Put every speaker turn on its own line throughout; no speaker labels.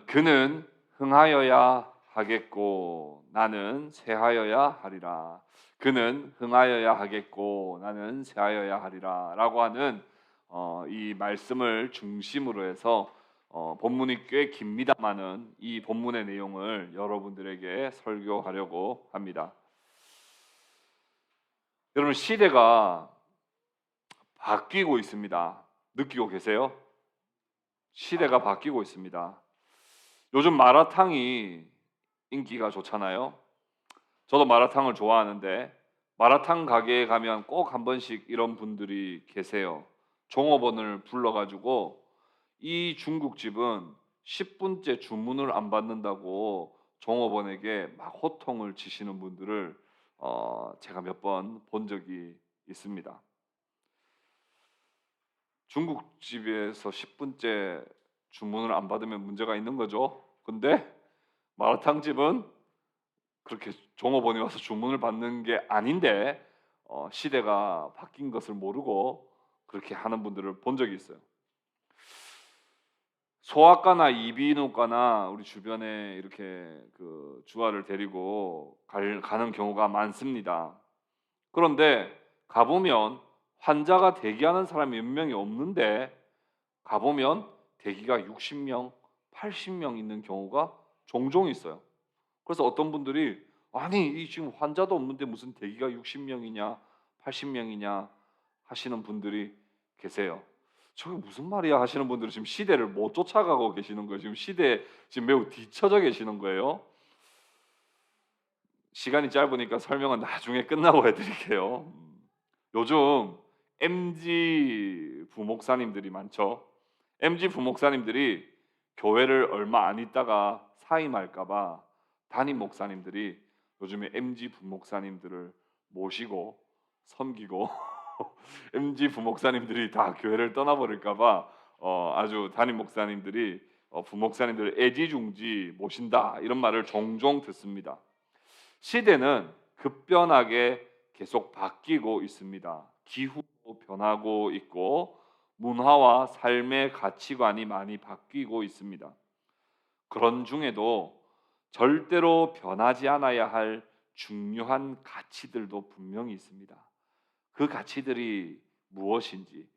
그는 흥하여야 하겠고 나는 쇠하여야 하리라. 그는 흥하여야 하겠고 나는 쇠하여야 하리라 라고 하는 이 말씀을 중심으로 해서 본문이 꽤 깁니다마는 이 본문의 내용을 여러분들에게 설교하려고 합니다. 여러분, 시대가 바뀌고 있습니다. 느끼고 계세요? 시대가 바뀌고 있습니다. 요즘 마라탕이 인기가 좋잖아요. 저도 마라탕을 좋아하는데 마라탕 가게에 가면 꼭 한 번씩 이런 분들이 계세요. 종업원을 불러가지고 이 중국집은 10분째 주문을 안 받는다고 종업원에게 막 호통을 치시는 분들을 제가 몇 번 본 적이 있습니다. 중국집에서 10분째 주문을 안 받으면 문제가 있는 거죠. 근데 마라탕집은 그렇게 종업원이 와서 주문을 받는 게 아닌데 시대가 바뀐 것을 모르고 그렇게 하는 분들을 본 적이 있어요. 소아과나 이비인후과나 우리 주변에 이렇게 그 주아를 데리고 가는 경우가 많습니다. 그런데 가보면 환자가 대기하는 사람이 몇 명이 없는데 가보면 대기가 60명, 80명 있는 경우가 종종 있어요. 그래서 어떤 분들이 아니 이 지금 환자도 없는데 무슨 대기가 60명이냐 80명이냐 하시는 분들이 계세요. 저게 무슨 말이야 하시는 분들은 지금 시대를 못 쫓아가고 계시는 거예요. 지금 시대에 지금 매우 뒤처져 계시는 거예요. 시간이 짧으니까 설명은 나중에 끝나고 해드릴게요. 요즘 MG 부목사님들이 많죠. MG 부목사님들이 교회를 얼마 안 있다가 사임할까봐 담임 목사님들이 요즘에 MG 부목사님들을 모시고 섬기고 MG 부목사님들이 다 교회를 떠나버릴까봐 아주 담임 목사님들이 부목사님들을 애지중지 모신다 이런 말을 종종 듣습니다. 시대는 급변하게 계속 바뀌고 있습니다. 기후도 변하고 있고 문화와 삶의 가치관이 많이 바뀌고 있습니다. 그런 중에도 절대로 변하지 않아야 할 중요한 가치들도 분명히 있습니다. 그 가치들이 무엇인지,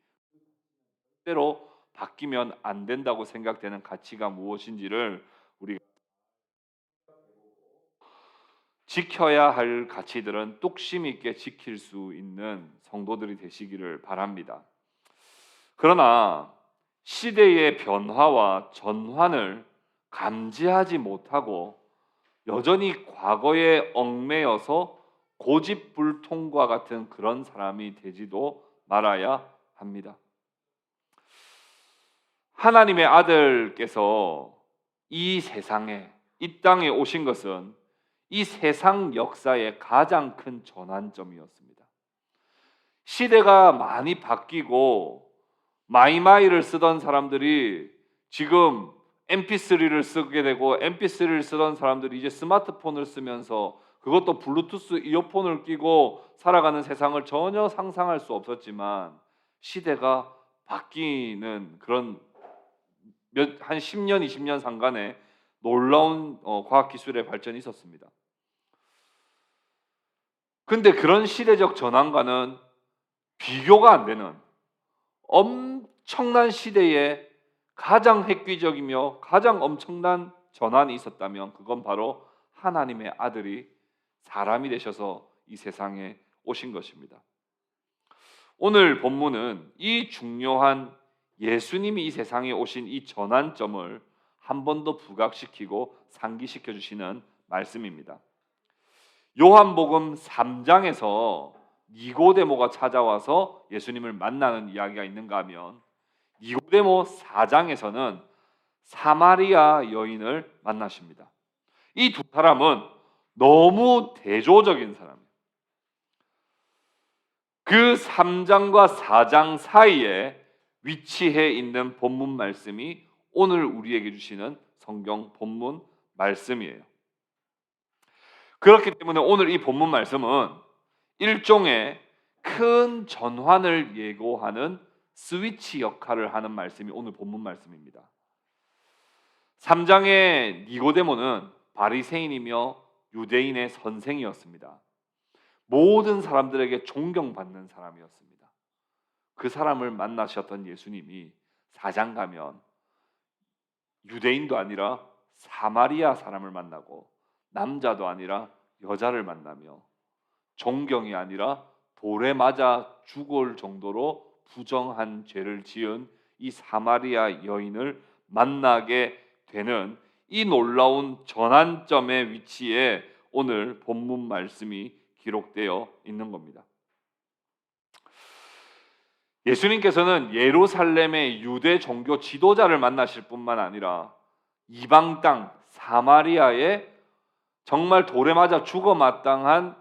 절대로 바뀌면 안 된다고 생각되는 가치가 무엇인지를 우리가 지켜야 할 가치들은 뚝심 있게 지킬 수 있는 성도들이 되시기를 바랍니다. 그러나 시대의 변화와 전환을 감지하지 못하고 여전히 과거에 얽매여서 고집불통과 같은 그런 사람이 되지도 말아야 합니다. 하나님의 아들께서 이 세상에, 이 땅에 오신 것은 이 세상 역사의 가장 큰 전환점이었습니다. 시대가 많이 바뀌고 마이마이를 쓰던 사람들이 지금 MP3를 쓰게 되고 MP3를 쓰던 사람들이 이제 스마트폰을 쓰면서 그것도 블루투스 이어폰을 끼고 살아가는 세상을 전혀 상상할 수 없었지만 시대가 바뀌는 그런 한 10년, 20년 상간에 놀라운 과학기술의 발전이 있었습니다. 근데 그런 시대적 전환과는 비교가 안 되는 엄청난 시대에 가장 획기적이며 가장 엄청난 전환이 있었다면 그건 바로 하나님의 아들이 사람이 되셔서 이 세상에 오신 것입니다. 오늘 본문은 이 중요한 예수님이 이 세상에 오신 이 전환점을 한 번 더 부각시키고 상기시켜 주시는 말씀입니다. 요한복음 3장에서 니고데모가 찾아와서 예수님을 만나는 이야기가 있는가 하면 니고데모 4장에서는 사마리아 여인을 만나십니다. 이 두 사람은 너무 대조적인 사람이에요. 그 3장과 4장 사이에 위치해 있는 본문 말씀이 오늘 우리에게 주시는 성경 본문 말씀이에요. 그렇기 때문에 오늘 이 본문 말씀은 일종의 큰 전환을 예고하는 스위치 역할을 하는 말씀이 오늘 본문 말씀입니다. 3장의 니고데모는 바리새인이며 유대인의 선생이었습니다. 모든 사람들에게 존경받는 사람이었습니다. 그 사람을 만나셨던 예수님이 4장 가면 유대인도 아니라 사마리아 사람을 만나고 남자도 아니라 여자를 만나며 존경이 아니라 돌에 맞아 죽을 정도로 부정한 죄를 지은 이 사마리아 여인을 만나게 되는 이 놀라운 전환점의 위치에 오늘 본문 말씀이 기록되어 있는 겁니다. 예수님께서는 예루살렘의 유대 종교 지도자를 만나실 뿐만 아니라 이방 땅 사마리아의 정말 돌에 맞아 죽어 마땅한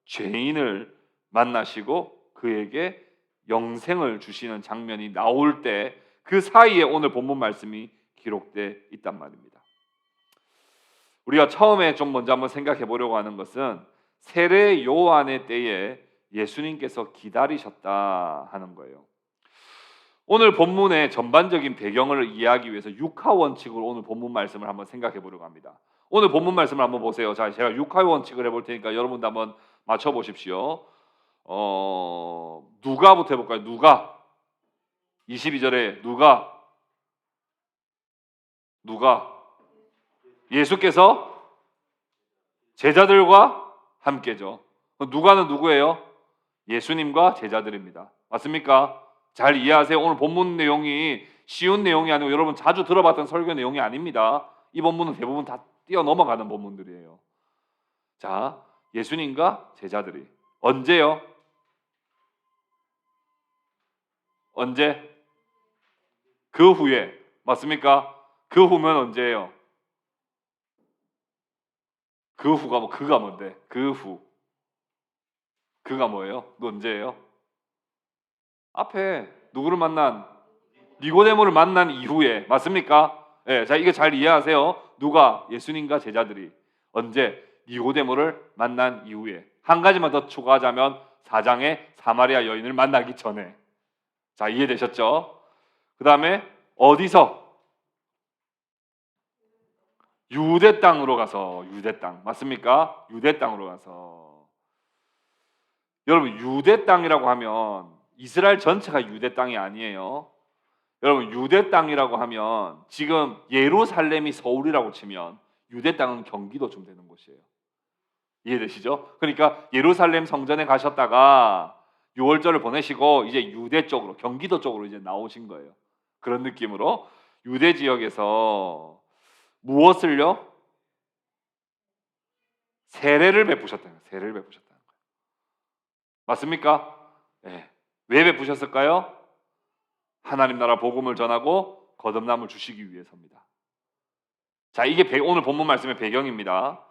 죄인을 만나시고 그에게 영생을 주시는 장면이 나올 때 그 사이에 오늘 본문 말씀이 기록되어 있단 말입니다. 우리가 처음에 좀 먼저 한번 생각해 보려고 하는 것은 세례 요한의 때에 예수님께서 기다리셨다 하는 거예요. 오늘 본문의 전반적인 배경을 이해하기 위해서 육하 원칙으로 오늘 본문 말씀을 한번 생각해 보려고 합니다. 오늘 본문 말씀을 한번 보세요. 자, 제가 육하 원칙을 해볼 테니까 여러분도 한번 맞춰 보십시오. 누가부터 해볼까요? 누가 22절에 누가 예수께서 제자들과 함께죠. 누가는 누구예요? 예수님과 제자들입니다. 맞습니까? 잘 이해하세요. 오늘 본문 내용이 쉬운 내용이 아니고 여러분 자주 들어봤던 설교 내용이 아닙니다. 이 본문은 대부분 다 뛰어넘어가는 본문들이에요. 자, 예수님과 제자들이 언제요? 언제? 그 후에. 맞습니까? 그 후면 언제예요? 그 후가 뭐 그가 뭔데? 그 후. 그가 뭐예요? 언제예요? 앞에 누구를 만난? 니고데모를 만난 이후에. 맞습니까? 네, 자, 이거 잘 이해하세요. 누가? 예수님과 제자들이 언제? 니고데모를 만난 이후에. 한 가지만 더 추가하자면 4장의 사마리아 여인을 만나기 전에. 자, 이해되셨죠? 그 다음에 어디서? 유대 땅으로 가서. 유대 땅 맞습니까? 유대 땅으로 가서. 여러분 유대 땅이라고 하면 이스라엘 전체가 유대 땅이 아니에요. 여러분 유대 땅이라고 하면 지금 예루살렘이 서울이라고 치면 유대 땅은 경기도쯤 되는 곳이에요. 이해되시죠? 그러니까 예루살렘 성전에 가셨다가 6월절을 보내시고 이제 유대 쪽으로 경기도 쪽으로 이제 나오신 거예요. 그런 느낌으로 유대 지역에서 무엇을요? 세례를 베푸셨다는 거예요. 세례를 베푸셨다는 거예요. 맞습니까? 네. 왜 베푸셨을까요? 하나님 나라 복음을 전하고 거듭남을 주시기 위해서입니다. 자, 이게 오늘 본문 말씀의 배경입니다.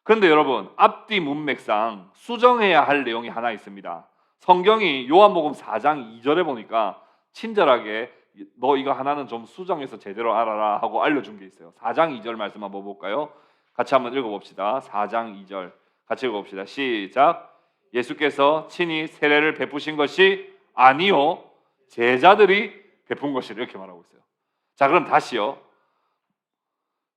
그런데 여러분 앞뒤 문맥상 수정해야 할 내용이 하나 있습니다. 성경이 요한복음 4장 2절에 보니까 친절하게 너 이거 하나는 좀 수정해서 제대로 알아라 하고 알려준 게 있어요. 4장 2절 말씀 한번 볼까요? 같이 한번 읽어봅시다. 4장 2절 같이 읽어봅시다. 시작. 예수께서 친히 세례를 베푸신 것이 아니요 제자들이 베푼 것이라 이렇게 말하고 있어요. 자, 그럼 다시요.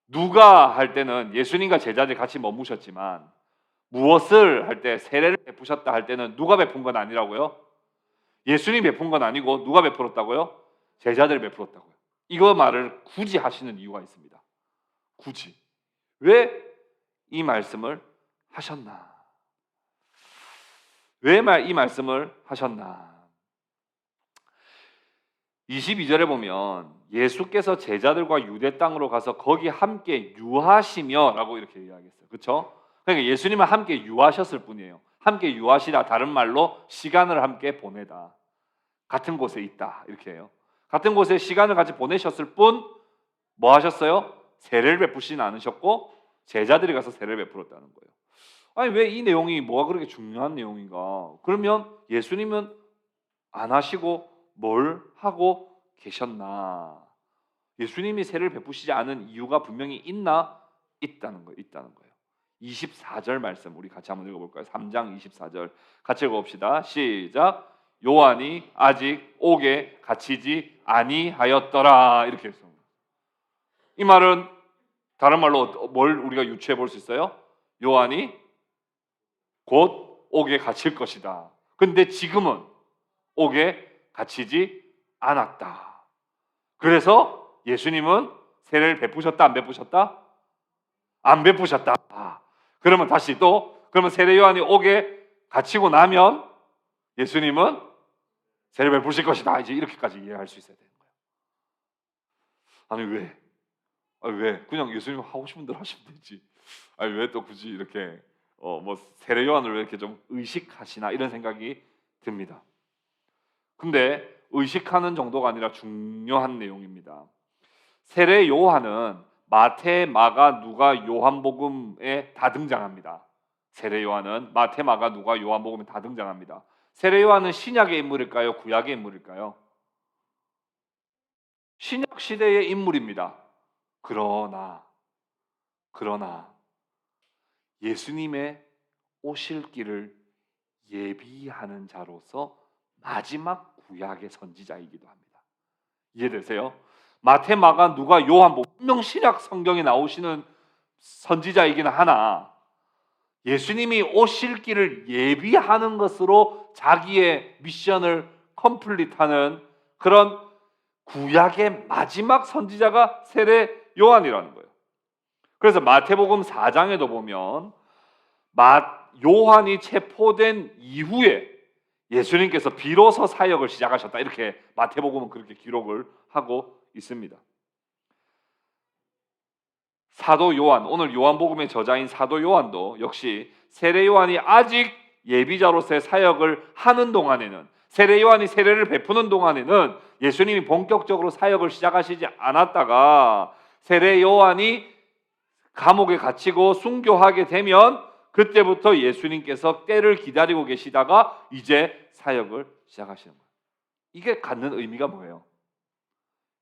누가 할 때는 예수님과 제자들이 같이 머무셨지만 무엇을 할 때 세례를 베푸셨다 할 때는 누가 베푼 건 아니라고요? 예수님이 베푼 건 아니고 누가 베풀었다고요? 제자들이 베풀었다고요. 이거 말을 굳이 하시는 이유가 있습니다. 굳이. 왜 이 말씀을 하셨나? 왜 이 말씀을 하셨나? 22절에 보면 예수께서 제자들과 유대 땅으로 가서 거기 함께 유하시며 라고 이렇게 이야기했어요. 그렇죠? 그러니까 예수님은 함께 유하셨을 뿐이에요. 함께 유하시다 다른 말로 시간을 함께 보내다. 같은 곳에 있다 이렇게 해요. 같은 곳에 시간을 같이 보내셨을 뿐 뭐 하셨어요? 세례를 베푸시진 않으셨고 제자들이 가서 세례를 베풀었다는 거예요. 아니 왜 이 내용이 뭐가 그렇게 중요한 내용인가? 그러면 예수님은 안 하시고 뭘 하고 계셨나? 예수님이 세례를 베푸시지 않은 이유가 분명히 있다는 거예요. 24절 말씀 우리 같이 한번 읽어볼까요? 3장 24절 같이 읽어봅시다. 시작. 요한이 아직 옥에 갇히지 아니하였더라 이렇게 했습니다. 이 말은 다른 말로 뭘 우리가 유추해 볼 수 있어요? 요한이 곧 옥에 갇힐 것이다. 근데 지금은 옥에 갇히지 않았다. 그래서 예수님은 세례를 베푸셨다, 안 베푸셨다? 안 베푸셨다. 그러면 다시 또 그러면 세례 요한이 옥에 갇히고 나면 예수님은 세례를 베푸실 것이다. 이제 이렇게까지 이해할 수 있어야 되는 거예요. 아니 왜? 아니 왜? 그냥 예수님 하고 싶은 대로 하시면 되지. 아니 왜 또 굳이 이렇게 뭐 세례 요한을 왜 이렇게 좀 의식하시나 이런 생각이 듭니다. 근데 의식하는 정도가 아니라 중요한 내용입니다. 세례 요한은 마태, 마가, 누가, 요한복음에 다 등장합니다. 세례 요한은 마태, 마가, 누가, 요한복음에 다 등장합니다. 세례 요한은 신약의 인물일까요? 구약의 인물일까요? 신약 시대의 인물입니다. 그러나 예수님의 오실 길을 예비하는 자로서 마지막 구약의 선지자이기도 합니다. 이해되세요? 마태, 마가, 누가, 요한복음 분명 신약 성경에 나오시는 선지자이긴 하나 예수님이 오실 길을 예비하는 것으로 자기의 미션을 컴플릿하는 그런 구약의 마지막 선지자가 세례 요한이라는 거예요. 그래서 마태복음 4장에도 보면 요한이 체포된 이후에 예수님께서 비로소 사역을 시작하셨다. 이렇게 마태복음은 그렇게 기록을 하고 있습니다. 사도 요한, 오늘 요한복음의 저자인 사도 요한도 역시 세례 요한이 아직 예비자로서의 사역을 하는 동안에는 세례 요한이 세례를 베푸는 동안에는 예수님이 본격적으로 사역을 시작하시지 않았다가 세례 요한이 감옥에 갇히고 순교하게 되면 그때부터 예수님께서 때를 기다리고 계시다가 이제 사역을 시작하시는 거예요. 이게 갖는 의미가 뭐예요?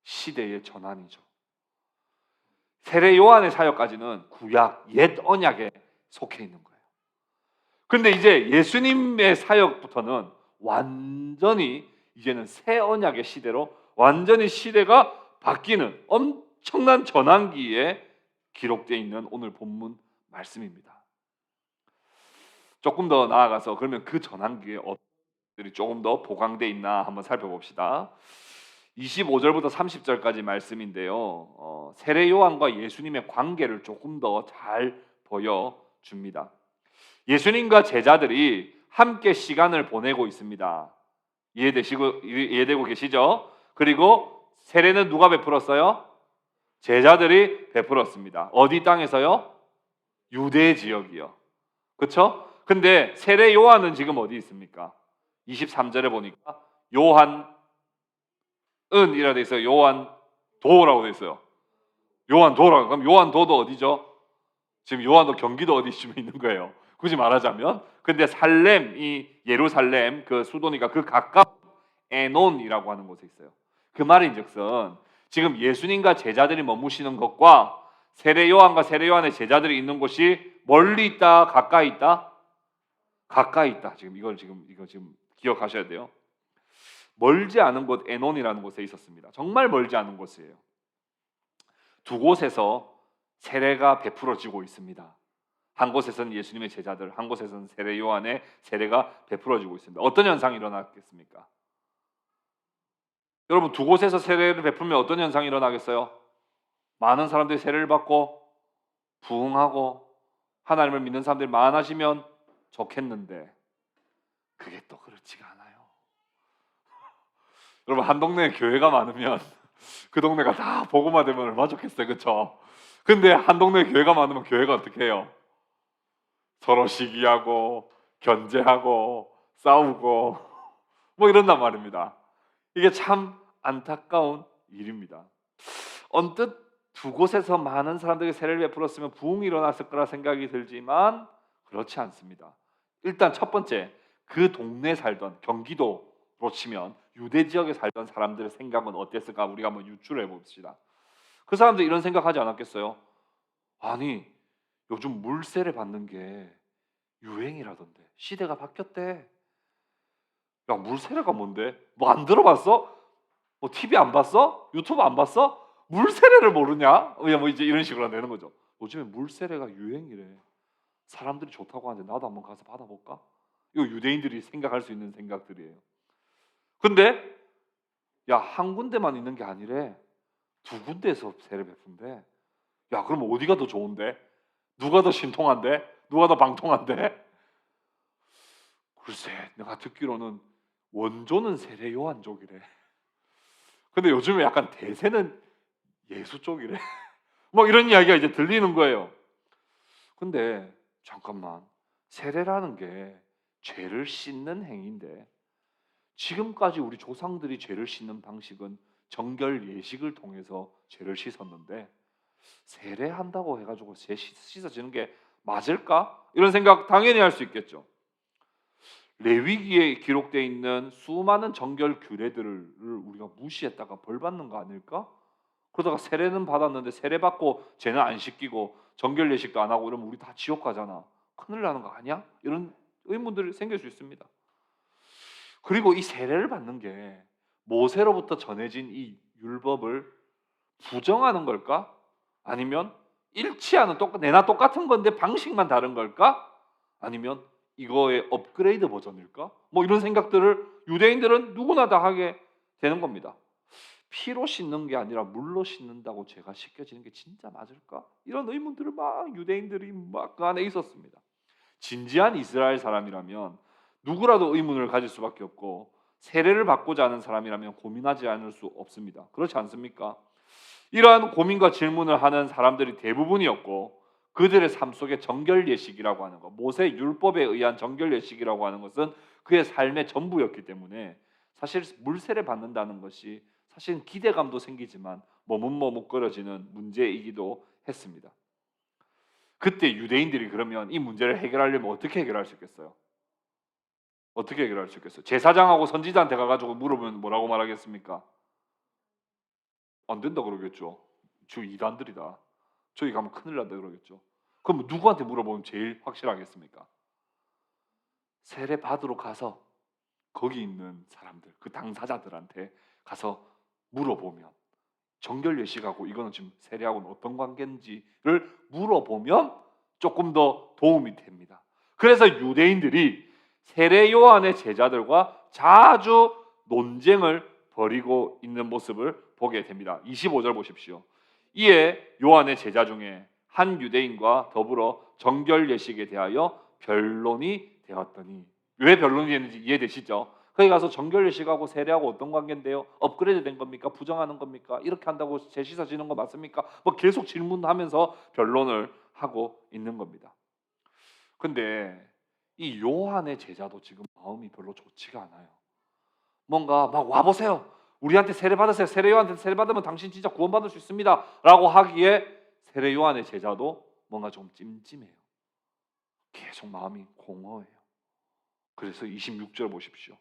시대의 전환이죠. 세례 요한의 사역까지는 구약 옛 언약에 속해 있는 거예요. 근데 이제 예수님의 사역부터는 완전히 이제는 새 언약의 시대로 완전히 시대가 바뀌는 엄청난 전환기에 기록되어 있는 오늘 본문 말씀입니다. 조금 더 나아가서 그러면 그 전환기에 어들이 조금 더 보강되어 있나 한번 살펴봅시다. 25절부터 30절까지 말씀인데요. 세례 요한과 예수님의 관계를 조금 더 잘 보여줍니다. 예수님과 제자들이 함께 시간을 보내고 있습니다. 이해되고 계시죠? 그리고 세례는 누가 베풀었어요? 제자들이 베풀었습니다. 어디 땅에서요? 유대 지역이요. 그렇죠? 근데 세례 요한은 지금 어디 있습니까? 23절에 보니까 요한은이라 돼 있어요. 요한도라고 돼 있어요. 요한도라고. 그럼 요한도도 어디죠? 지금 요한도 경기도 어디쯤에 있는 거예요. 굳이 말하자면. 근데 살렘, 예루살렘 그 수도니까 그 가까운 에논이라고 하는 곳에 있어요. 그 말인즉슨 지금 예수님과 제자들이 머무시는 것과 세례 요한과 세례 요한의 제자들이 있는 곳이 멀리 있다, 가까이 있다? 가까이 있다. 이거 지금 기억하셔야 돼요. 멀지 않은 곳 에논이라는 곳에 있었습니다. 정말 멀지 않은 곳이에요. 두 곳에서 세례가 베풀어지고 있습니다. 한 곳에서는 예수님의 제자들, 한 곳에서는 세례 요한의 세례가 베풀어지고 있습니다. 어떤 현상이 일어났겠습니까? 여러분, 두 곳에서 세례를 베풀면 어떤 현상이 일어나겠어요? 많은 사람들이 세례를 받고 부흥하고 하나님을 믿는 사람들이 많아지면 좋겠는데 그게 또 그렇지가 않아요. 여러분, 한 동네에 교회가 많으면 그 동네가 다 복음화 되면 얼마나 좋겠어요. 그렇죠? 근데 한 동네에 교회가 많으면 교회가 어떻게 해요? 서로 시기하고 견제하고 싸우고 뭐 이런단 말입니다. 이게 참 안타까운 일입니다. 언뜻 두 곳에서 많은 사람들이 세례를 베풀었으면 부흥이 일어났을 거라 생각이 들지만 그렇지 않습니다. 일단 첫 번째, 그 동네에 살던, 경기도로 치면 유대 지역에 살던 사람들의 생각은 어땠을까? 우리가 한번 유추를 해봅시다. 그 사람들 이런 생각하지 않았겠어요? 아니, 요즘 물세례 받는 게 유행이라던데. 시대가 바뀌었대. 야, 물세례가 뭔데? 뭐 안 들어봤어? 뭐 TV 안 봤어? 유튜브 안 봤어? 물 세례를 모르냐? 뭐 이제 이런 식으로 되는 거죠. 요즘에 물 세례가 유행이래. 사람들이 좋다고 하는데 나도 한번 가서 받아볼까? 이거 유대인들이 생각할 수 있는 생각들이에요. 근데 야, 한 군데만 있는 게 아니래. 두 군데에서 세례 베푼대. 야, 그럼 어디가 더 좋은데? 누가 더 신통한데? 누가 더 방통한데? 글쎄, 내가 듣기로는 원조는 세례 요한 쪽이래. 근데 요즘에 약간 대세는 예수 쪽이래. 뭐 이런 이야기가 이제 들리는 거예요. 근데 잠깐만, 세례라는 게 죄를 씻는 행위인데 지금까지 우리 조상들이 죄를 씻는 방식은 정결 예식을 통해서 죄를 씻었는데 세례한다고 해가지고 죄 씻어지는 게 맞을까? 이런 생각 당연히 할 수 있겠죠. 레위기에 기록되어 있는 수많은 정결 규례들을 우리가 무시했다가 벌 받는 거 아닐까? 그러다가 세례는 받았는데 세례 받고 죄는 안 씻기고 정결 예식도 안 하고 이러면 우리 다 지옥 가잖아. 큰일 나는 거 아니야? 이런 의문들이 생길 수 있습니다. 그리고 이 세례를 받는 게 모세로부터 전해진 이 율법을 부정하는 걸까? 아니면 일치하는 내나 똑같은 건데 방식만 다른 걸까? 아니면 이거의 업그레이드 버전일까? 뭐 이런 생각들을 유대인들은 누구나 다 하게 되는 겁니다. 피로 씻는 게 아니라 물로 씻는다고 죄가 씻겨지는 게 진짜 맞을까? 이런 의문들을 막 유대인들이 막 그 안에 있었습니다. 진지한 이스라엘 사람이라면 누구라도 의문을 가질 수밖에 없고 세례를 받고자 하는 사람이라면 고민하지 않을 수 없습니다. 그렇지 않습니까? 이러한 고민과 질문을 하는 사람들이 대부분이었고 그들의 삶 속에 정결 예식이라고 하는 것, 모세 율법에 의한 정결 예식이라고 하는 것은 그의 삶의 전부였기 때문에 사실 물세례 받는다는 것이 사실 기대감도 생기지만 머뭇머뭇거려지는 문제이기도 했습니다. 그때 유대인들이 그러면 이 문제를 해결하려면 어떻게 해결할 수 있겠어요? 어떻게 해결할 수 있겠어요? 제사장하고 선지자한테 가가지고 물어보면 뭐라고 말하겠습니까? 안 된다 그러겠죠. 저 이단들이다. 저기 가면 큰일 난다 그러겠죠. 그럼 누구한테 물어보면 제일 확실하겠습니까? 세례 받으러 가서 거기 있는 사람들, 그 당사자들한테 가서 물어보면 정결 예식하고 이거는 지금 세례하고는 어떤 관계인지를 물어보면 조금 더 도움이 됩니다. 그래서 유대인들이 세례 요한의 제자들과 자주 논쟁을 벌이고 있는 모습을 보게 됩니다. 25절 보십시오. 이에 요한의 제자 중에 한 유대인과 더불어 정결 예식에 대하여 변론이 되었더니, 왜 변론이 됐는지 이해되시죠? 거기 가서 정결 예식하고 세례하고 어떤 관계인데요? 업그레이드 된 겁니까? 부정하는 겁니까? 이렇게 한다고 죄 씻어지는 거 맞습니까? 뭐 계속 질문하면서 변론을 하고 있는 겁니다. 근데 이 요한의 제자도 지금 마음이 별로 좋지가 않아요. 뭔가 막 와보세요. 우리한테 세례 받으세요. 세례 요한한테 세례 받으면 당신 진짜 구원받을 수 있습니다. 라고 하기에 세례 요한의 제자도 뭔가 좀 찜찜해요. 계속 마음이 공허해요. 그래서 26절 보십시오.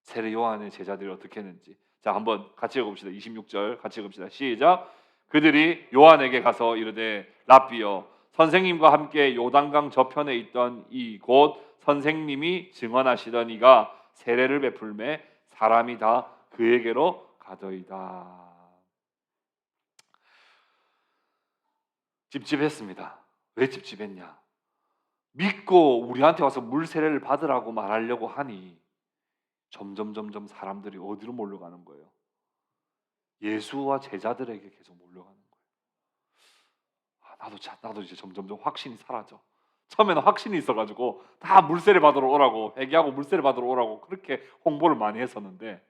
세례 요한의 제자들이 어떻게 했는지. 자, 한번 같이 읽어봅시다. 26절 같이 읽읍시다. 시작. 그들이 요한에게 가서 이르되 랍비여, 선생님과 함께 요단강 저편에 있던 이 곧 선생님이 증언하시던 이가 세례를 베풀매 사람이 다 그에게로 가더이다. 찝찝했습니다. 왜 찝찝했냐? 믿고 우리한테 와서 물 세례를 받으라고 말하려고 하니 점점 사람들이 어디로 몰려가는 거예요? 예수와 제자들에게 계속 몰려가는 거예요. 나도 이제 점점 확신이 사라져. 처음에는 확신이 있어가지고 다 물세례 받으러 오라고, 회개하고 물세례 받으러 오라고 그렇게 홍보를 많이 했었는데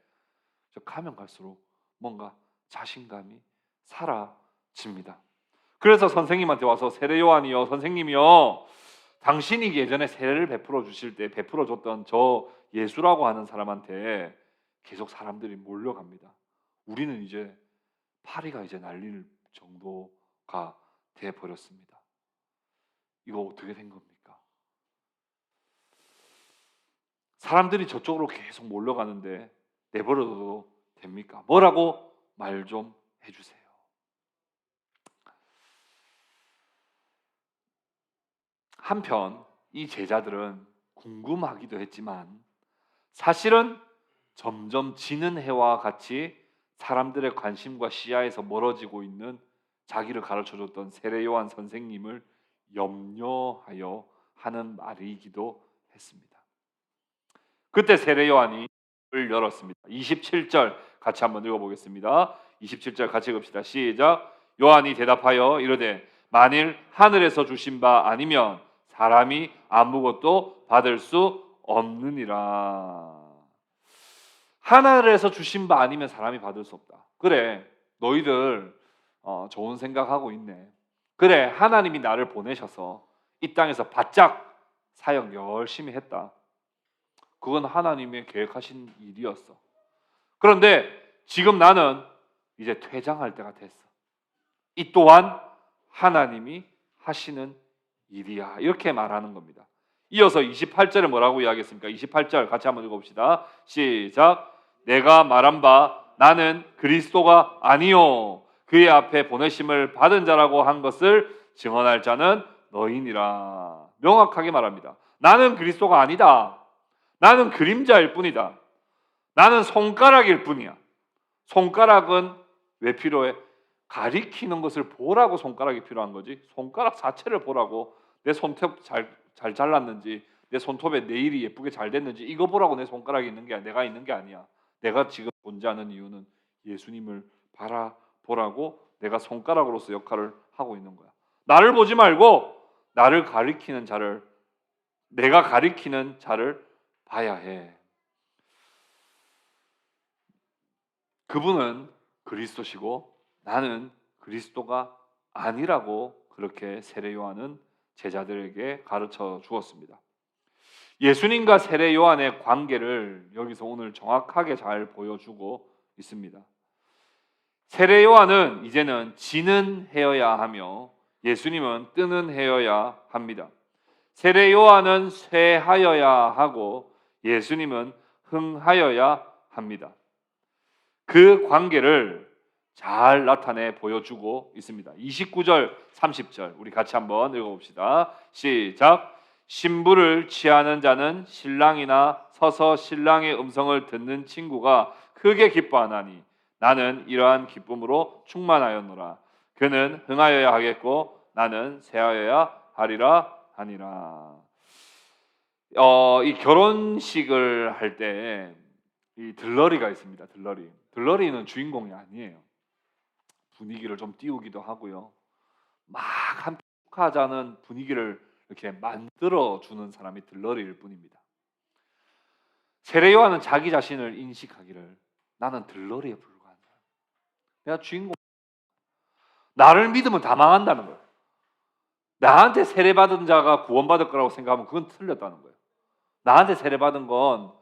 가면 갈수록 뭔가 자신감이 사라집니다. 그래서 선생님한테 와서 세례 요한이요, 선생님이요, 당신이 예전에 세례를 베풀어 주실 때 베풀어 줬던 저 예수라고 하는 사람한테 계속 사람들이 몰려갑니다. 우리는 이제 파리가 이제 날릴 정도가 돼 버렸습니다. 이거 어떻게 된 겁니까? 사람들이 저쪽으로 계속 몰려가는데 내버려둬도 됩니까? 뭐라고 말 좀 해주세요. 한편 이 제자들은 궁금하기도 했지만 사실은 점점 지는 해와 같이 사람들의 관심과 시야에서 멀어지고 있는 자기를 가르쳐줬던 세례 요한 선생님을 염려하여 하는 말이기도 했습니다. 그때 세례 요한이 을 열었습니다. 27절 같이 한번 읽어보겠습니다. 27절 같이 읽읍시다. 시작. 요한이 대답하여 이르되 만일 하늘에서 주신 바 아니면 사람이 아무것도 받을 수 없느니라. 하늘에서 주신 바 아니면 사람이 받을 수 없다. 그래, 너희들 좋은 생각하고 있네. 그래, 하나님이 나를 보내셔서 이 땅에서 바짝 사역 열심히 했다. 그건 하나님의 계획하신 일이었어. 그런데 지금 나는 이제 퇴장할 때가 됐어. 이 또한 하나님이 하시는 일이야. 이렇게 말하는 겁니다. 이어서 28절에 뭐라고 이야기했습니까? 28절 같이 한번 읽어봅시다. 시작. 내가 말한 바 나는 그리스도가 아니요 그의 앞에 보내심을 받은 자라고 한 것을 증언할 자는 너희니라. 명확하게 말합니다. 나는 그리스도가 아니다. 나는 그림자일 뿐이다. 나는 손가락일 뿐이야. 손가락은 왜 필요해? 가리키는 것을 보라고 손가락이 필요한 거지. 손가락 자체를 보라고, 내 손톱 잘 잘랐는지, 내 손톱에 네일이 예쁘게 잘 됐는지 이거 보라고 내 손가락이 있는 게 내가 있는 게 아니야. 내가 지금 존재하는 이유는 예수님을 바라보라고 내가 손가락으로서 역할을 하고 있는 거야. 나를 보지 말고 나를 가리키는 자를, 내가 가리키는 자를 봐야 해. 그분은 그리스도시고 나는 그리스도가 아니라고 그렇게 세례 요한은 제자들에게 가르쳐 주었습니다. 예수님과 세례 요한의 관계를 여기서 오늘 정확하게 잘 보여주고 있습니다. 세례 요한은 이제는 지는 해여야 하며 예수님은 뜨는 해여야 합니다. 세례 요한은 쇠하여야 하고 예수님은 흥하여야 합니다. 그 관계를 잘 나타내 보여주고 있습니다. 29절, 30절 우리 같이 한번 읽어봅시다. 시작. 신부를 취하는 자는 신랑이나 서서 신랑의 음성을 듣는 친구가 크게 기뻐하나니 나는 이러한 기쁨으로 충만하였노라. 그는 흥하여야 하겠고 나는 쇠하여야 하리라 하니라. 이 결혼식을 할 때 이 들러리가 있습니다. 들러리는 주인공이 아니에요. 분위기를 좀 띄우기도 하고요. 막 함께 축하하자는 분위기를 이렇게 만들어 주는 사람이 들러리일 뿐입니다. 세례 요한은 자기 자신을 인식하기를 나는 들러리에 불과한 사람. 내가 주인공. 나를 믿으면 다 망한다는 거예요. 나한테 세례받은 자가 구원받을 거라고 생각하면 그건 틀렸다는 거예요. 나한테 세례받은 건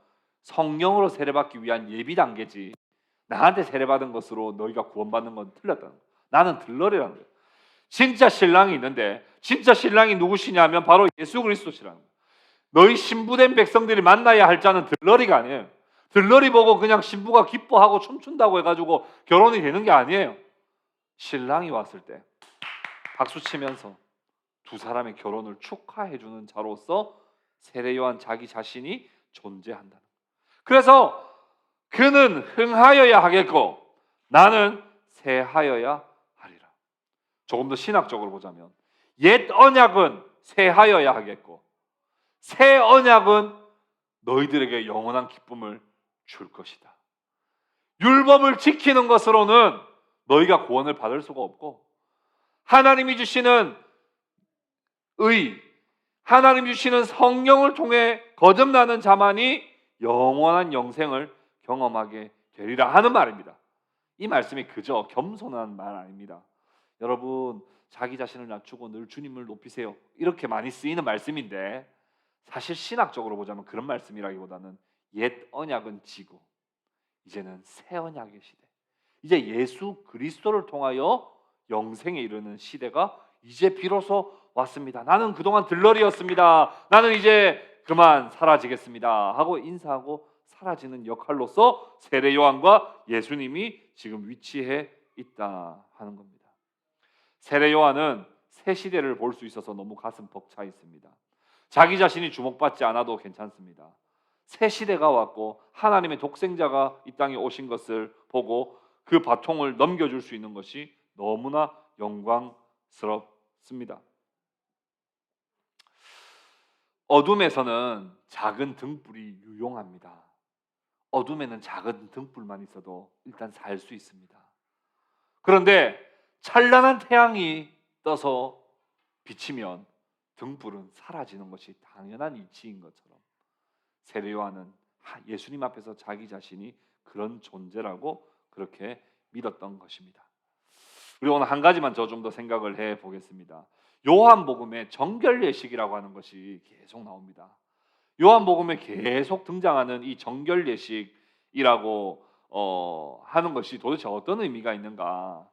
성령으로 세례받기 위한 예비 단계지, 나한테 세례받은 것으로 너희가 구원받는 건 틀렸다는 거예요. 나는 들러리라는 거예요. 진짜 신랑이 있는데 진짜 신랑이 누구시냐면 바로 예수 그리스도시라는 거예요. 너희 신부된 백성들이 만나야 할 자는 들러리가 아니에요. 들러리 보고 그냥 신부가 기뻐하고 춤춘다고 해가지고 결혼이 되는 게 아니에요. 신랑이 왔을 때 박수 치면서 두 사람의 결혼을 축하해주는 자로서 세례 요한 자기 자신이 존재한다는 거예요. 그래서 그는 흥하여야 하겠고 나는 쇠하여야 하리라. 조금 더 신학적으로 보자면 옛 언약은 쇠하여야 하겠고 새 언약은 너희들에게 영원한 기쁨을 줄 것이다. 율법을 지키는 것으로는 너희가 구원을 받을 수가 없고 하나님이 주시는 의, 하나님이 주시는 성령을 통해 거듭나는 자만이 영원한 영생을 경험하게 되리라 하는 말입니다. 이 말씀이 그저 겸손한 말 아닙니다. 여러분 자기 자신을 낮추고 늘 주님을 높이세요 이렇게 많이 쓰이는 말씀인데 사실 신학적으로 보자면 그런 말씀이라기보다는 옛 언약은 지고 이제는 새 언약의 시대, 이제 예수 그리스도를 통하여 영생에 이르는 시대가 이제 비로소 왔습니다. 나는 그동안 들러리였습니다. 나는 이제 그만 사라지겠습니다 하고 인사하고 사라지는 역할로서 세례 요한과 예수님이 지금 위치해 있다 하는 겁니다. 세례 요한은 새 시대를 볼 수 있어서 너무 가슴 벅차 있습니다. 자기 자신이 주목받지 않아도 괜찮습니다. 새 시대가 왔고 하나님의 독생자가 이 땅에 오신 것을 보고 그 바통을 넘겨줄 수 있는 것이 너무나 영광스럽습니다. 어둠에서는 작은 등불이 유용합니다. 어둠에는 작은 등불만 있어도 일단 살 수 있습니다. 그런데 찬란한 태양이 떠서 비치면 등불은 사라지는 것이 당연한 이치인 것처럼 세례 요한은 예수님 앞에서 자기 자신이 그런 존재라고 그렇게 믿었던 것입니다. 우리 오늘 한 가지만 저 좀 더 생각을 해 보겠습니다. 요한복음에 정결 예식이라고 하는 것이 계속 나옵니다. 요한복음에 계속 등장하는 이 정결 예식이라고 하는 것이 도대체 어떤 의미가 있는가?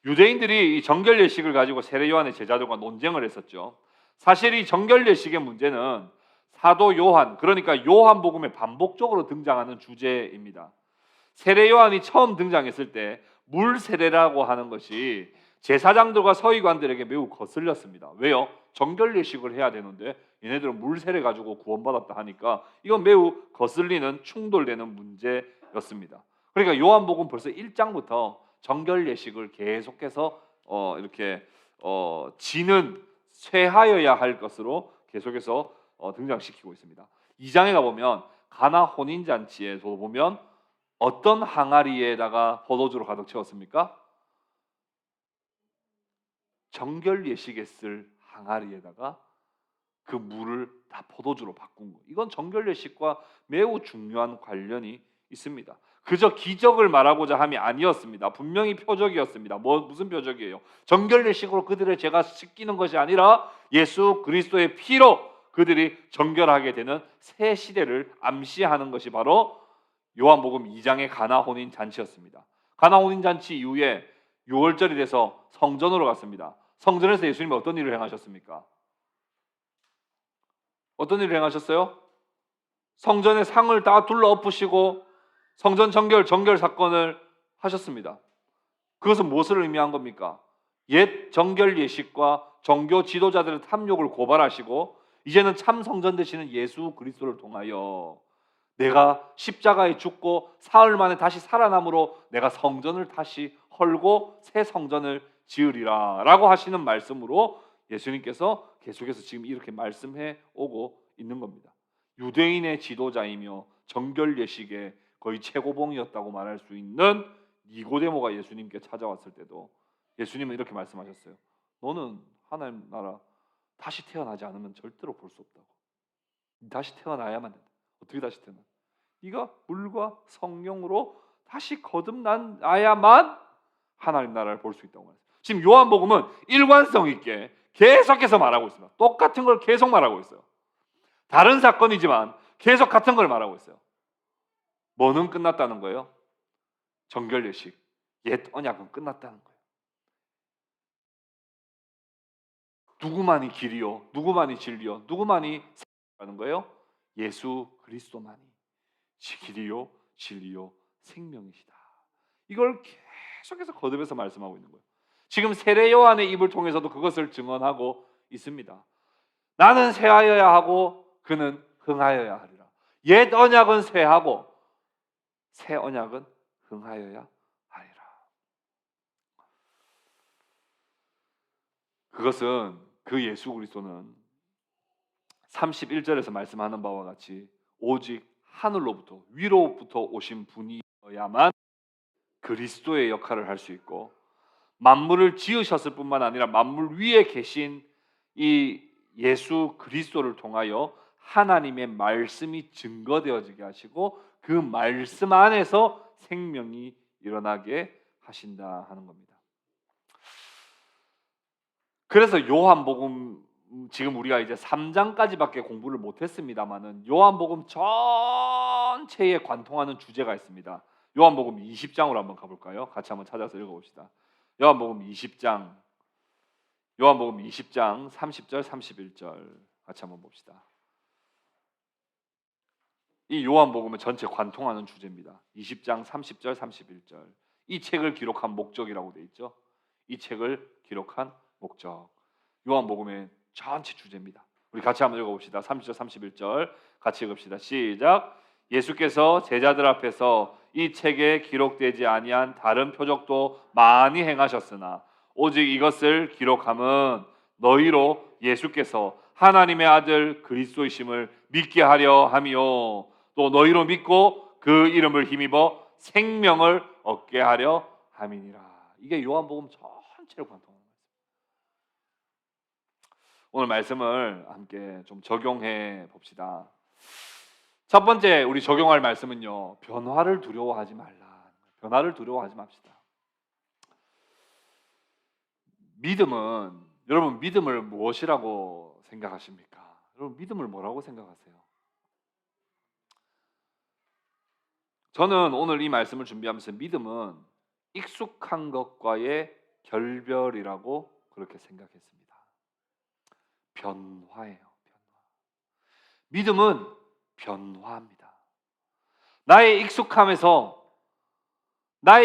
유대인들이 이 정결 예식을 가지고 세례 요한의 제자들과 논쟁을 했었죠. 사실 이 정결 예식의 문제는 사도 요한, 그러니까 요한복음에 반복적으로 등장하는 주제입니다. 세례 요한이 처음 등장했을 때 물 세례라고 하는 것이 제사장들과 서기관들에게 매우 거슬렸습니다. 왜요? 정결 예식을 해야 되는데 얘네들은 물 세례 가지고 구원받았다 하니까 이건 매우 거슬리는 충돌되는 문제였습니다. 그러니까 요한복음 벌써 1장부터 정결 예식을 계속해서 이렇게 지는 쇠하여야 할 것으로 계속해서 등장시키고 있습니다. 2장에 가보면 가나 혼인잔치에도 보면 어떤 항아리에다가 포도주로 가득 채웠습니까? 정결 예식에 쓸 항아리에다가 그 물을 다 포도주로 바꾼 거. 이건 정결 예식과 매우 중요한 관련이 있습니다. 그저 기적을 말하고자 함이 아니었습니다. 분명히 표적이었습니다. 무슨 표적이에요? 정결 예식으로 그들의 죄가 씻기는 것이 아니라 예수 그리스도의 피로 그들이 정결하게 되는 새 시대를 암시하는 것이 바로 요한복음 2장의 가나 혼인 잔치였습니다. 가나 혼인 잔치 이후에 6월절이 돼서 성전으로 갔습니다. 성전에서 예수님이 어떤 일을 행하셨습니까? 어떤 일을 행하셨어요? 성전의 상을 다 둘러 엎으시고 성전 정결 사건을 하셨습니다. 그것은 무엇을 의미한 겁니까? 옛 정결 예식과 종교 지도자들의 탐욕을 고발하시고 이제는 참 성전 되시는 예수 그리스도를 통하여 내가 십자가에 죽고 사흘 만에 다시 살아남으로 내가 성전을 다시 헐고 새 성전을 지으리라 라고 하시는 말씀으로 예수님께서 계속해서 지금 이렇게 말씀해 오고 있는 겁니다. 유대인의 지도자이며 정결 예식의 거의 최고봉이었다고 말할 수 있는 니고데모가 예수님께 찾아왔을 때도 예수님은 이렇게 말씀하셨어요. 너는 하나님 나라 다시 태어나지 않으면 절대로 볼 수 없다고. 다시 태어나야만 된다. 어떻게 다시 태어나? 네가 물과 성령으로 다시 거듭나야만 하나님 나라를 볼 수 있다고 말했어요. 지금 요한복음은 일관성 있게 계속해서 말하고 있습니다. 똑같은 걸 계속 말하고 있어요. 다른 사건이지만 계속 같은 걸 말하고 있어요. 뭐는 끝났다는 거예요? 정결 예식, 옛 언약은 끝났다는 거예요. 누구만이 길이요, 누구만이 진리요, 누구만이 생명이라는 거예요? 예수 그리스도만이 길이요, 진리요, 생명이시다. 이걸 계속해서 거듭해서 말씀하고 있는 거예요. 지금 세례 요한의 입을 통해서도 그것을 증언하고 있습니다. 나는 쇠하여야 하고 그는 흥하여야 하리라. 옛 언약은 쇠하고 새 언약은 흥하여야 하리라. 그것은 그 예수 그리스도는 31절에서 말씀하는 바와 같이 오직 하늘로부터 위로부터 오신 분이어야만 그리스도의 역할을 할 수 있고 만물을 지으셨을 뿐만 아니라 만물 위에 계신 이 예수 그리스도를 통하여 하나님의 말씀이 증거되어지게 하시고 그 말씀 안에서 생명이 일어나게 하신다 하는 겁니다. 그래서 요한복음 지금 우리가 이제 3장까지밖에 공부를 못했습니다만은 요한복음 전체에 관통하는 주제가 있습니다. 요한복음 20장으로 한번 가볼까요? 같이 한번 찾아서 읽어봅시다. 요한복음 20장 30절 31절 같이 한번 봅시다. 이 요한복음은 전체 관통하는 주제입니다. 20장 30절 31절. 이 책을 기록한 목적이라고 되어 있죠. 이 책을 기록한 목적. 요한복음의 전체 주제입니다. 우리 같이 한번 읽어봅시다. 30절 31절 같이 읽읍시다. 시작. 예수께서 제자들 앞에서 이 책에 기록되지 아니한 다른 표적도 많이 행하셨으나 오직 이것을 기록함은 너희로 예수께서 하나님의 아들 그리스도이심을 믿게 하려 함이요 또 너희로 믿고 그 이름을 힘입어 생명을 얻게 하려 함이니라. 이게 요한복음 전체를 관통합니다. 오늘 말씀을 함께 좀 적용해 봅시다. 첫 번째 우리 적용할 말씀은요, 변화를 두려워하지 말라. 변화를 두려워하지 맙시다. 믿음은, 여러분 믿음을 무엇이라고 생각하십니까? 여러분 믿음을 뭐라고 생각하세요? 저는 오늘 이 말씀을 준비하면서 믿음은 익숙한 것과의 결별이라고 그렇게 생각했습니다. 변화예요. 변화. 믿음은 변화합니다. 나의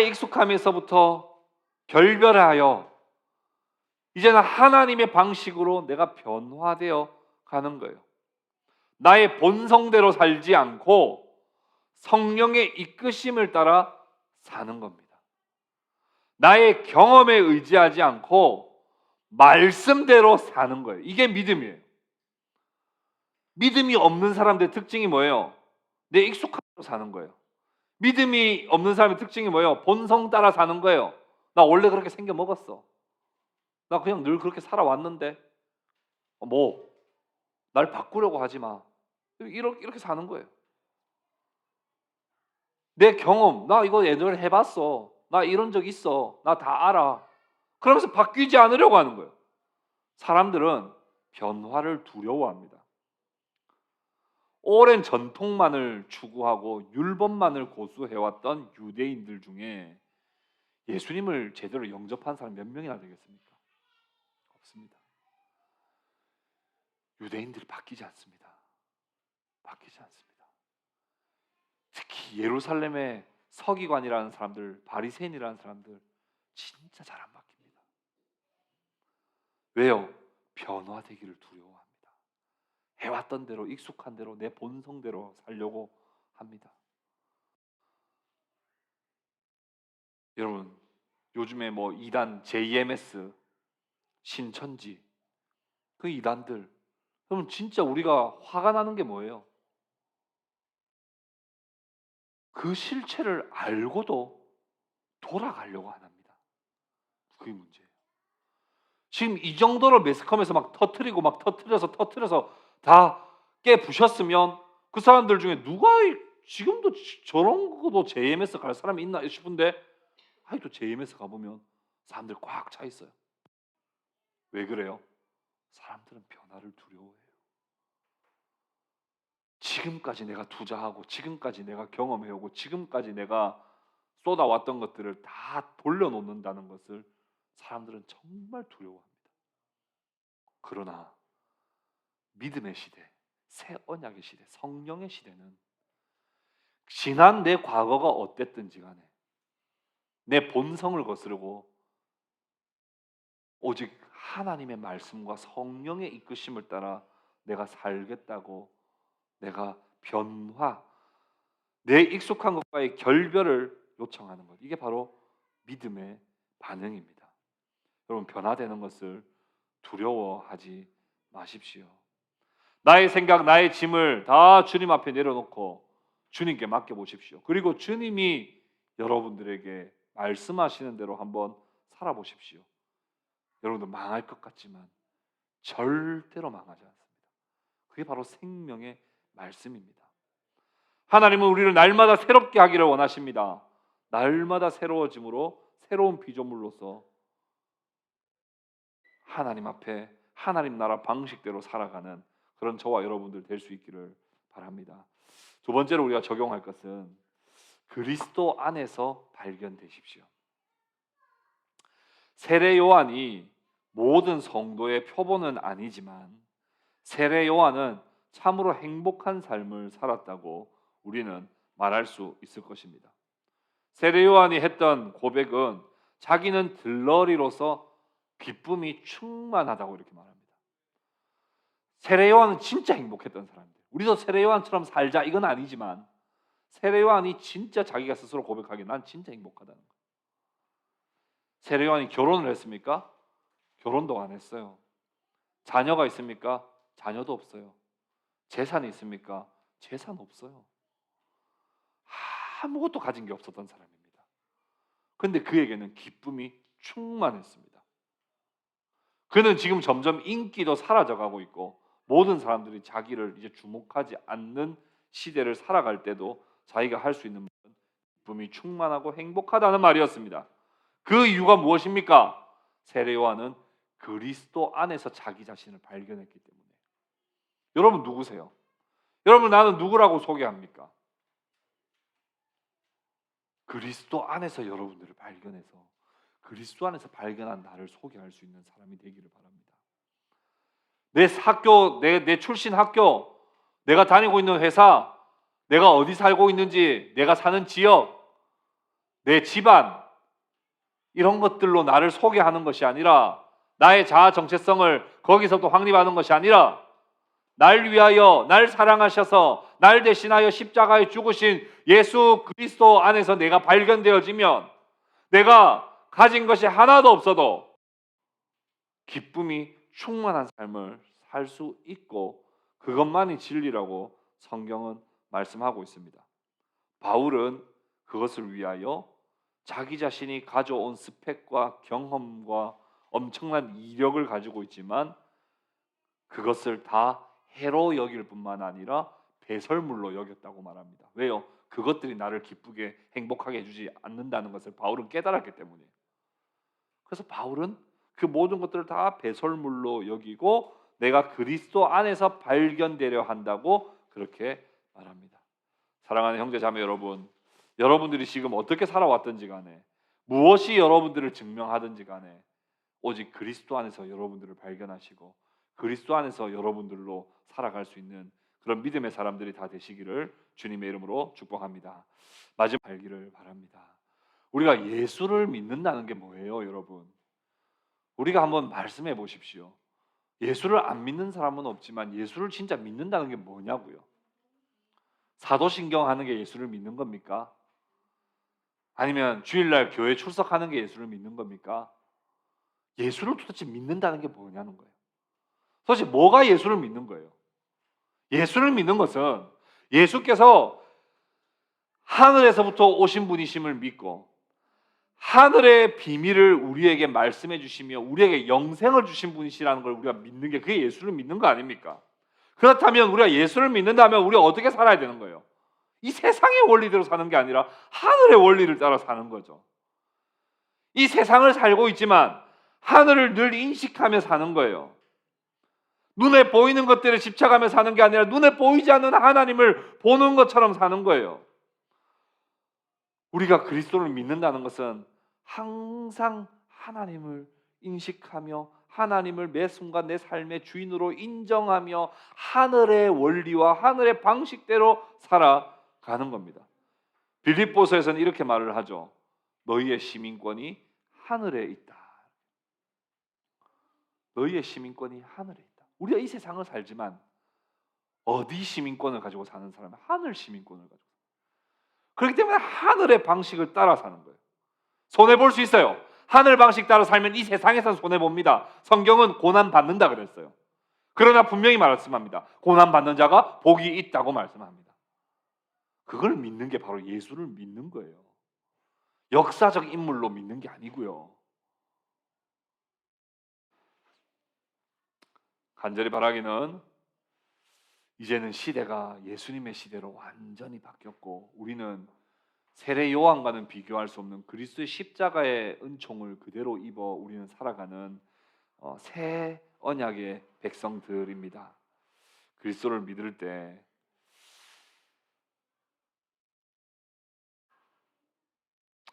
익숙함에서부터 결별하여 이제는 하나님의 방식으로 내가 변화되어 가는 거예요. 나의 본성대로 살지 않고 성령의 이끄심을 따라 사는 겁니다. 나의 경험에 의지하지 않고 말씀대로 사는 거예요. 이게 믿음이에요. 믿음이 없는 사람들의 특징이 뭐예요? 내 익숙한 대로 사는 거예요. 믿음이 없는 사람의 특징이 뭐예요? 본성 따라 사는 거예요. 나 원래 그렇게 생겨 먹었어. 나 그냥 늘 그렇게 살아왔는데 날 바꾸려고 하지 마. 이렇게 사는 거예요. 내 경험, 나 이거 예전에 해봤어. 나 이런 적 있어. 나 다 알아. 그러면서 바뀌지 않으려고 하는 거예요. 사람들은 변화를 두려워합니다. 오랜 전통만을 추구하고 율법만을 고수해왔던 유대인들 중에 예수님을 제대로 영접한 사람 몇 명이나 되겠습니까? 없습니다. 유대인들이 바뀌지 않습니다. 바뀌지 않습니다. 특히 예루살렘의 서기관이라는 사람들, 바리새인이라는 사람들 진짜 잘 안 바뀝니다. 왜요? 변화되기를 두려워합니다. 해왔던 대로, 익숙한 대로, 내 본성대로 살려고 합니다. 여러분, 요즘에 이단 JMS, 신천지, 그 이단들, 여러분 진짜 우리가 화가 나는 게 뭐예요? 그 실체를 알고도 돌아가려고 안 합니다. 그게 문제예요. 지금 이 정도로 매스컴에서 막 터트려서 다 깨부셨으면 그 사람들 중에 누가 지금도 저런 거도 JMS 갈 사람이 있나 싶은데 아직도 JMS 가보면 사람들 꽉 차 있어요. 왜 그래요? 사람들은 변화를 두려워해요. 지금까지 내가 투자하고 지금까지 내가 경험해오고 지금까지 내가 쏟아왔던 것들을 다 돌려놓는다는 것을 사람들은 정말 두려워합니다. 그러나 믿음의 시대, 새 언약의 시대, 성령의 시대는 지난 내 과거가 어땠든지 간에 내 본성을 거스르고 오직 하나님의 말씀과 성령의 이끄심을 따라 내가 살겠다고, 내가 내 익숙한 것과의 결별을 요청하는 것, 이게 바로 믿음의 반응입니다. 여러분, 변화되는 것을 두려워하지 마십시오. 나의 생각, 나의 짐을 다 주님 앞에 내려놓고 주님께 맡겨보십시오. 그리고 주님이 여러분들에게 말씀하시는 대로 한번 살아보십시오. 여러분들 망할 것 같지만 절대로 망하지 않습니다. 그게 바로 생명의 말씀입니다. 하나님은 우리를 날마다 새롭게 하기를 원하십니다. 날마다 새로워짐으로 새로운 피조물로서 하나님 앞에 하나님 나라 방식대로 살아가는 그런 저와 여러분들 될 수 있기를 바랍니다. 두 번째로 우리가 적용할 것은 그리스도 안에서 발견되십시오. 세례 요한이 모든 성도의 표본은 아니지만 세례 요한은 참으로 행복한 삶을 살았다고 우리는 말할 수 있을 것입니다. 세례 요한이 했던 고백은 자기는 들러리로서 기쁨이 충만하다고 이렇게 말합니다. 세례 요한은 진짜 행복했던 사람들. 우리도 세례 요한처럼 살자 이건 아니지만 세례 요한이 진짜 자기가 스스로 고백하기에 난 진짜 행복하다는 거예요. 세례 요한이 결혼을 했습니까? 결혼도 안 했어요. 자녀가 있습니까? 자녀도 없어요. 재산이 있습니까? 재산 없어요. 아무것도 가진 게 없었던 사람입니다. 그런데 그에게는 기쁨이 충만했습니다. 그는 지금 점점 인기도 사라져가고 있고 모든 사람들이 자기를 이제 주목하지 않는 시대를 살아갈 때도 자기가 할 수 있는 말은 기쁨이 충만하고 행복하다는 말이었습니다. 그 이유가 무엇입니까? 세례 요한은 그리스도 안에서 자기 자신을 발견했기 때문에. 여러분 누구세요? 여러분 나는 누구라고 소개합니까? 그리스도 안에서 여러분들을 발견해서 그리스도 안에서 발견한 나를 소개할 수 있는 사람이 되기를 바랍니다. 내 학교, 내 출신 학교, 내가 다니고 있는 회사, 내가 어디 살고 있는지, 내가 사는 지역, 내 집안, 이런 것들로 나를 소개하는 것이 아니라 나의 자아 정체성을 거기서도 확립하는 것이 아니라 날 위하여 날 사랑하셔서 날 대신하여 십자가에 죽으신 예수 그리스도 안에서 내가 발견되어지면 내가 가진 것이 하나도 없어도 기쁨이 충만한 삶을 살 수 있고 그것만이 진리라고 성경은 말씀하고 있습니다. 바울은 그것을 위하여 자기 자신이 가져온 스펙과 경험과 엄청난 이력을 가지고 있지만 그것을 다 해로 여길 뿐만 아니라 배설물로 여겼다고 말합니다. 왜요? 그것들이 나를 기쁘게 행복하게 해주지 않는다는 것을 바울은 깨달았기 때문이에요. 그래서 바울은 그 모든 것들을 다 배설물로 여기고 내가 그리스도 안에서 발견되려 한다고 그렇게 말합니다. 사랑하는 형제 자매 여러분, 여러분들이 지금 어떻게 살아왔든지 간에 무엇이 여러분들을 증명하든지 간에 오직 그리스도 안에서 여러분들을 발견하시고 그리스도 안에서 여러분들로 살아갈 수 있는 그런 믿음의 사람들이 다 되시기를 주님의 이름으로 축복합니다. 마지막 알기를 바랍니다. 우리가 예수를 믿는다는 게 뭐예요, 여러분? 우리가 한번 말씀해 보십시오. 예수를 안 믿는 사람은 없지만 예수를 진짜 믿는다는 게 뭐냐고요? 사도신경 하는 게 예수를 믿는 겁니까? 아니면 주일날 교회 출석하는 게 예수를 믿는 겁니까? 예수를 도대체 믿는다는 게 뭐냐는 거예요. 도대체 뭐가 예수를 믿는 거예요? 예수를 믿는 것은 예수께서 하늘에서부터 오신 분이심을 믿고 하늘의 비밀을 우리에게 말씀해 주시며 우리에게 영생을 주신 분이시라는 걸 우리가 믿는 게 그게 예수를 믿는 거 아닙니까? 그렇다면 우리가 예수를 믿는다면 우리가 어떻게 살아야 되는 거예요? 이 세상의 원리대로 사는 게 아니라 하늘의 원리를 따라 사는 거죠. 이 세상을 살고 있지만 하늘을 늘 인식하며 사는 거예요. 눈에 보이는 것들에 집착하며 사는 게 아니라 눈에 보이지 않는 하나님을 보는 것처럼 사는 거예요. 우리가 그리스도를 믿는다는 것은 항상 하나님을 인식하며 하나님을 매 순간 내 삶의 주인으로 인정하며 하늘의 원리와 하늘의 방식대로 살아가는 겁니다. 빌립보서에서는 이렇게 말을 하죠. 너희의 시민권이 하늘에 있다. 너희의 시민권이 하늘에 있다. 우리가 이 세상을 살지만 어디 시민권을 가지고 사는 사람은 하늘 시민권을 가지고 살아요. 그렇기 때문에 하늘의 방식을 따라 사는 거예요. 손해볼 수 있어요. 하늘 방식 따라 살면 이 세상에서 손해봅니다. 성경은 고난받는다 그랬어요. 그러나 분명히 말씀합니다. 고난받는 자가 복이 있다고 말씀합니다. 그걸 믿는 게 바로 예수를 믿는 거예요. 역사적 인물로 믿는 게 아니고요. 간절히 바라기는 이제는 시대가 예수님의 시대로 완전히 바뀌었고 우리는 세례 요한과는 비교할 수 없는 그리스도의 십자가의 은총을 그대로 입어 우리는 살아가는 새 언약의 백성들입니다. 그리스도를 믿을 때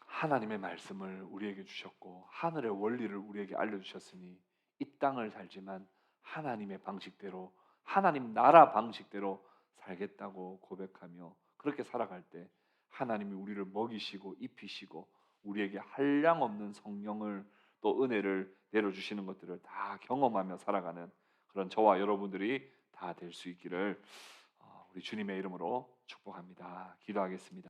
하나님의 말씀을 우리에게 주셨고 하늘의 원리를 우리에게 알려주셨으니 이 땅을 살지만 하나님의 방식대로 하나님 나라 방식대로 살겠다고 고백하며 그렇게 살아갈 때 하나님이 우리를 먹이시고 입히시고 우리에게 한량없는 성령을 또 은혜를 내려주시는 것들을 다 경험하며 살아가는 그런 저와 여러분들이 다 될 수 있기를 우리 주님의 이름으로 축복합니다. 기도하겠습니다.